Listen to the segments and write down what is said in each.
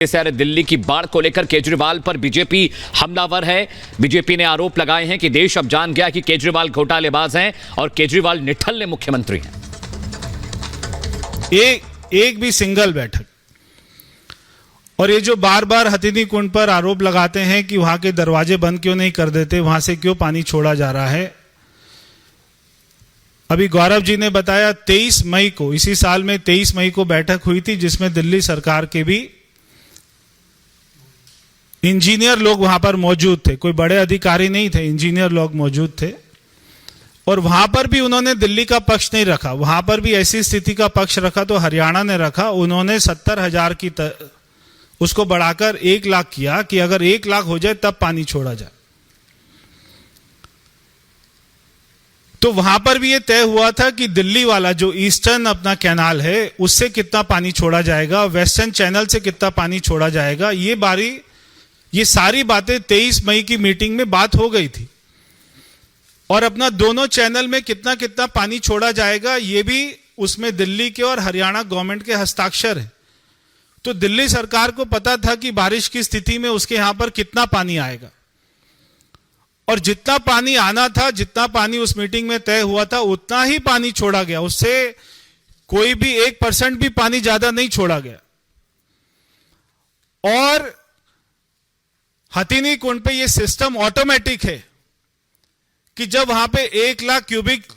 दिल्ली की बाढ़ को लेकर केजरीवाल पर बीजेपी हमलावर है। बीजेपी ने आरोप लगाए हैं कि देश अब जान गया कि केजरीवाल घोटालेबाज हैं और केजरीवाल निठल्ले मुख्यमंत्री हैं। एक भी सिंगल बैठक, और ये जो बार बार हथिनी कुंड पर आरोप लगाते हैं कि वहां के दरवाजे बंद क्यों नहीं कर देते, वहां से क्यों पानी छोड़ा जा रहा है। अभी गौरव जी ने बताया 23 मई को, इसी साल में 23 मई को बैठक हुई थी जिसमें दिल्ली सरकार के भी इंजीनियर लोग वहां पर मौजूद थे। कोई बड़े अधिकारी नहीं थे, इंजीनियर लोग मौजूद थे। और वहां पर भी उन्होंने दिल्ली का पक्ष नहीं रखा, वहां पर भी ऐसी स्थिति का पक्ष रखा तो हरियाणा ने रखा। उन्होंने 70,000 की उसको बढ़ाकर 1 लाख किया कि अगर 1 लाख हो जाए तब पानी छोड़ा जाए। तो वहां पर भी यह तय हुआ था कि दिल्ली वाला जो ईस्टर्न अपना कैनाल है उससे कितना पानी छोड़ा जाएगा, वेस्टर्न चैनल से कितना पानी छोड़ा जाएगा। ये सारी बातें 23 मई की मीटिंग में बात हो गई थी। और अपना दोनों चैनल में कितना कितना पानी छोड़ा जाएगा ये भी उसमें दिल्ली के और हरियाणा गवर्नमेंट के हस्ताक्षर है। तो दिल्ली सरकार को पता था कि बारिश की स्थिति में उसके यहां पर कितना पानी आएगा, और जितना पानी आना था, जितना पानी उस मीटिंग में तय हुआ था उतना ही पानी छोड़ा गया। उससे कोई भी 1% भी पानी ज्यादा नहीं छोड़ा गया। और हथिनी कुंड पे ये सिस्टम ऑटोमेटिक है कि जब वहां पे 1 लाख क्यूबिक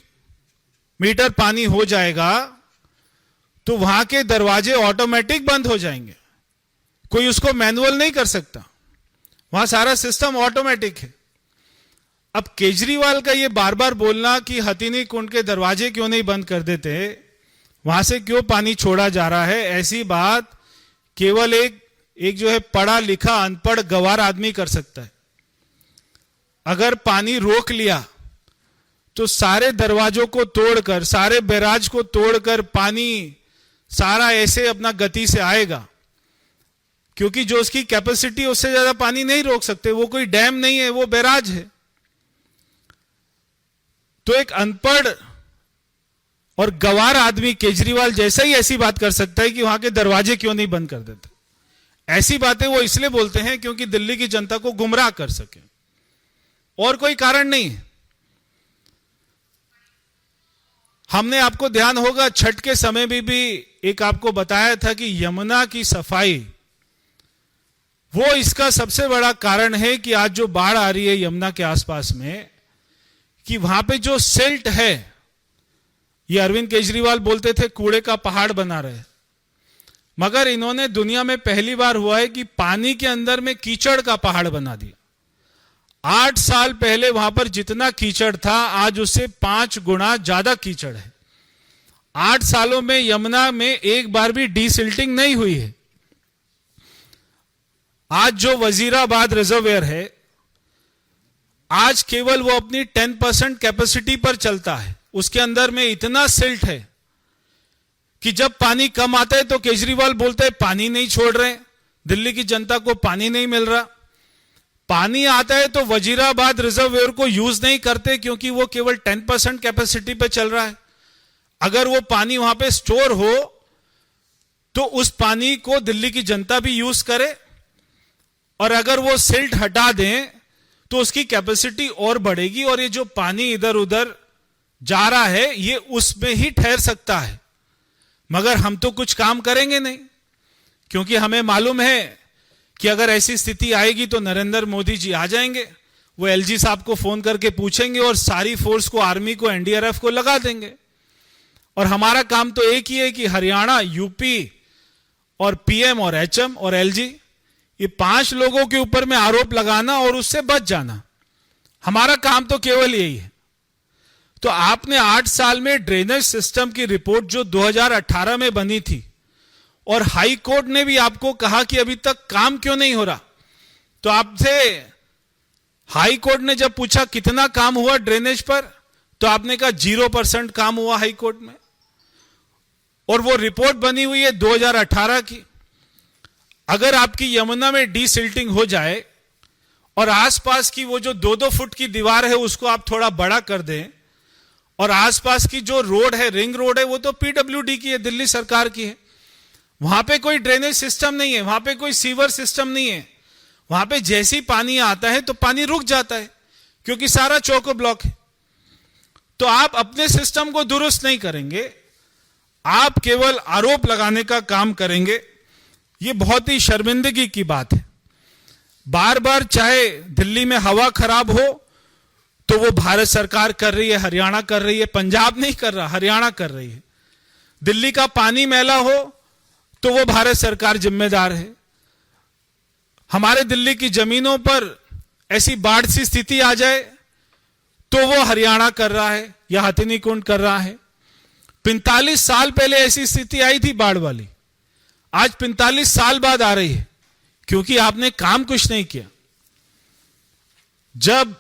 मीटर पानी हो जाएगा तो वहां के दरवाजे ऑटोमेटिक बंद हो जाएंगे। कोई उसको मैनुअल नहीं कर सकता, वहां सारा सिस्टम ऑटोमेटिक है। अब केजरीवाल का ये बार बार बोलना कि हथिनी कुंड के दरवाजे क्यों नहीं बंद कर देते, वहां से क्यों पानी छोड़ा जा रहा है, ऐसी बात केवल एक जो है पढ़ा लिखा अनपढ़ गंवार आदमी कर सकता है। अगर पानी रोक लिया तो सारे दरवाजों को तोड़कर, सारे बैराज को तोड़कर पानी सारा ऐसे अपना गति से आएगा, क्योंकि जो उसकी कैपेसिटी उससे ज्यादा पानी नहीं रोक सकते। वो कोई डैम नहीं है, वो बैराज है। तो एक अनपढ़ और गंवार आदमी केजरीवाल जैसा ही ऐसी बात कर सकता है कि वहां के दरवाजे क्यों नहीं बंद कर देते। ऐसी बातें वो इसलिए बोलते हैं क्योंकि दिल्ली की जनता को गुमराह कर सके, और कोई कारण नहीं है। हमने, आपको ध्यान होगा, छठ के समय में भी एक आपको बताया था कि यमुना की सफाई वो इसका सबसे बड़ा कारण है कि आज जो बाढ़ आ रही है यमुना के आसपास में, कि वहां पे जो सिल्ट है, ये अरविंद केजरीवाल बोलते थे कूड़े का पहाड़ बना रहे, मगर इन्होंने दुनिया में पहली बार हुआ है कि पानी के अंदर में कीचड़ का पहाड़ बना दिया। 8 साल पहले वहां पर जितना कीचड़ था आज उससे 5 गुना ज्यादा कीचड़ है। 8 सालों में यमुना में एक बार भी डीसिल्टिंग नहीं हुई है। आज जो वजीराबाद रिजर्वेयर है, आज केवल वो अपनी 10% कैपेसिटी पर चलता है। उसके अंदर में इतना सिल्ट है कि जब पानी कम आता है तो केजरीवाल बोलते हैं पानी नहीं छोड़ रहे, दिल्ली की जनता को पानी नहीं मिल रहा। पानी आता है तो वजीराबाद रिजर्वेयर को यूज नहीं करते क्योंकि वो केवल 10% कैपेसिटी पे चल रहा है। अगर वो पानी वहां पे स्टोर हो तो उस पानी को दिल्ली की जनता भी यूज करे, और अगर वो सिल्ट हटा दें तो उसकी कैपेसिटी और बढ़ेगी, और ये जो पानी इधर उधर जा रहा है ये उसमें ही ठहर सकता है। मगर हम तो कुछ काम करेंगे नहीं, क्योंकि हमें मालूम है कि अगर ऐसी स्थिति आएगी तो नरेंद्र मोदी जी आ जाएंगे, वो एलजी साहब को फोन करके पूछेंगे और सारी फोर्स को, आर्मी को, एनडीआरएफ को लगा देंगे। और हमारा काम तो एक ही है कि हरियाणा, यूपी और पीएम और एचएम और एलजी, ये 5 लोगों के ऊपर में आरोप लगाना और उससे बच जाना। हमारा काम तो केवल यही है। तो आपने 8 साल में ड्रेनेज सिस्टम की रिपोर्ट जो 2018 में बनी थी, और हाई कोर्ट ने भी आपको कहा कि अभी तक काम क्यों नहीं हो रहा, तो आपसे हाई कोर्ट ने जब पूछा कितना काम हुआ ड्रेनेज पर, तो आपने कहा 0% काम हुआ हाई कोर्ट में। और वो रिपोर्ट बनी हुई है 2018 की। अगर आपकी यमुना में डीसिल्टिंग हो जाए और आसपास की वो जो 2-2 फुट की दीवार है उसको आप थोड़ा बड़ा कर दें, और आसपास की जो रोड है, रिंग रोड है, वो तो पीडब्ल्यूडी की है, दिल्ली सरकार की है, वहां पे कोई ड्रेनेज सिस्टम नहीं है, वहां पे कोई सीवर सिस्टम नहीं है। वहां पे जैसे ही पानी आता है तो पानी रुक जाता है, क्योंकि सारा चौको ब्लॉक है। तो आप अपने सिस्टम को दुरुस्त नहीं करेंगे, आप केवल आरोप लगाने का काम करेंगे। ये बहुत ही शर्मिंदगी की बात है। बार बार चाहे दिल्ली में हवा खराब हो तो वो भारत सरकार कर रही है, हरियाणा कर रही है, पंजाब नहीं कर रहा, हरियाणा कर रही है। दिल्ली का पानी मैला हो तो वो भारत सरकार जिम्मेदार है। हमारे दिल्ली की जमीनों पर ऐसी बाढ़ सी स्थिति आ जाए तो वो हरियाणा कर रहा है या हथिनी कुंड कर रहा है। 45 साल पहले ऐसी स्थिति आई थी बाढ़ वाली, आज 45 साल बाद आ रही है, क्योंकि आपने काम कुछ नहीं किया। जब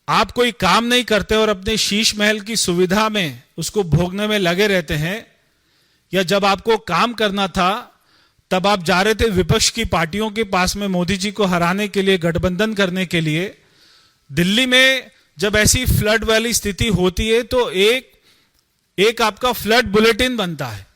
आप कोई काम नहीं करते और अपने शीश महल की सुविधा में उसको भोगने में लगे रहते हैं, या जब आपको काम करना था तब आप जा रहे थे विपक्ष की पार्टियों के पास में मोदी जी को हराने के लिए, गठबंधन करने के लिए। दिल्ली में जब ऐसी फ्लड वाली स्थिति होती है तो एक आपका फ्लड बुलेटिन बनता है।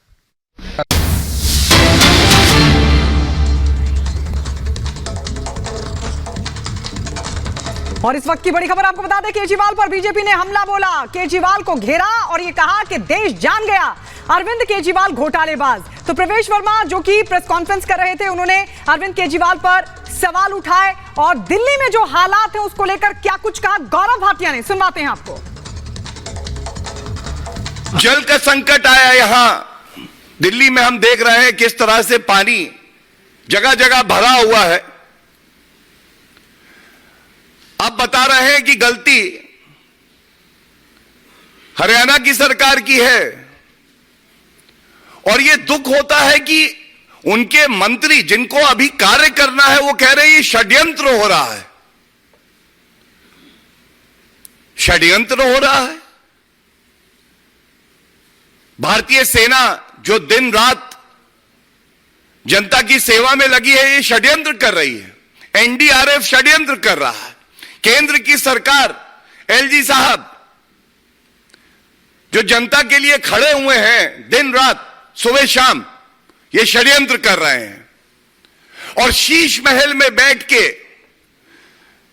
और इस वक्त की बड़ी खबर आपको बता दें, केजरीवाल पर बीजेपी ने हमला बोला। केजरीवाल को घेरा और ये कहा कि देश जान गया, अरविंद केजरीवाल घोटालेबाज। तो प्रवेश वर्मा जो कि प्रेस कॉन्फ्रेंस कर रहे थे, उन्होंने अरविंद केजरीवाल पर सवाल उठाए और दिल्ली में जो हालात हैं उसको लेकर क्या कुछ कहा गौरव भाटिया ने, सुनवाते हैं आपको। जल का संकट आया यहां दिल्ली में, हम देख रहे हैं किस तरह से पानी जगह जगह भरा हुआ है। अब बता रहे हैं कि गलती हरियाणा की सरकार की है, और यह दुख होता है कि उनके मंत्री जिनको अभी कार्य करना है वो कह रहे हैं ये षड्यंत्र हो रहा है। षड्यंत्र हो रहा है। भारतीय सेना जो दिन रात जनता की सेवा में लगी है, ये षड्यंत्र कर रही है। एनडीआरएफ षड्यंत्र कर रहा है। केंद्र की सरकार, एलजी साहब जो जनता के लिए खड़े हुए हैं दिन रात, सुबह शाम, ये षड्यंत्र कर रहे हैं। और शीश महल में बैठ के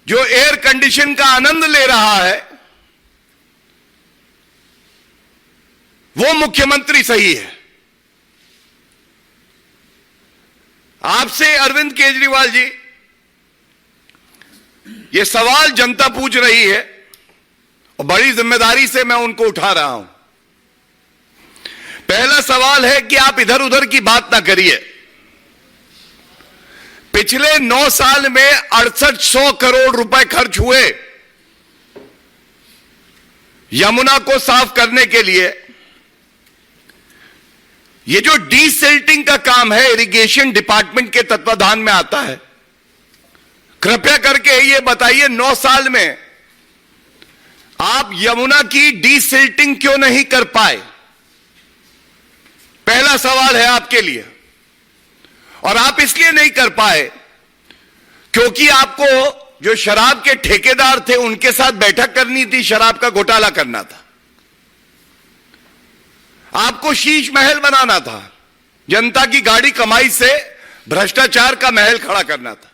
जो एयर कंडीशन का आनंद ले रहा है वो मुख्यमंत्री सही है। आपसे अरविंद केजरीवाल जी, ये सवाल जनता पूछ रही है और बड़ी जिम्मेदारी से मैं उनको उठा रहा हूं। पहला सवाल है कि आप इधर उधर की बात ना करिए। पिछले 9 साल में 6800 करोड़ रुपए खर्च हुए यमुना को साफ करने के लिए। ये जो डीसिल्टिंग का काम है, इरिगेशन डिपार्टमेंट के तत्वाधान में आता है। कृपया करके ये बताइए, 9 साल में आप यमुना की डीसिल्टिंग क्यों नहीं कर पाए? पहला सवाल है आपके लिए। और आप इसलिए नहीं कर पाए क्योंकि आपको जो शराब के ठेकेदार थे उनके साथ बैठक करनी थी, शराब का घोटाला करना था। आपको शीश महल बनाना था, जनता की गाड़ी कमाई से भ्रष्टाचार का महल खड़ा करना था।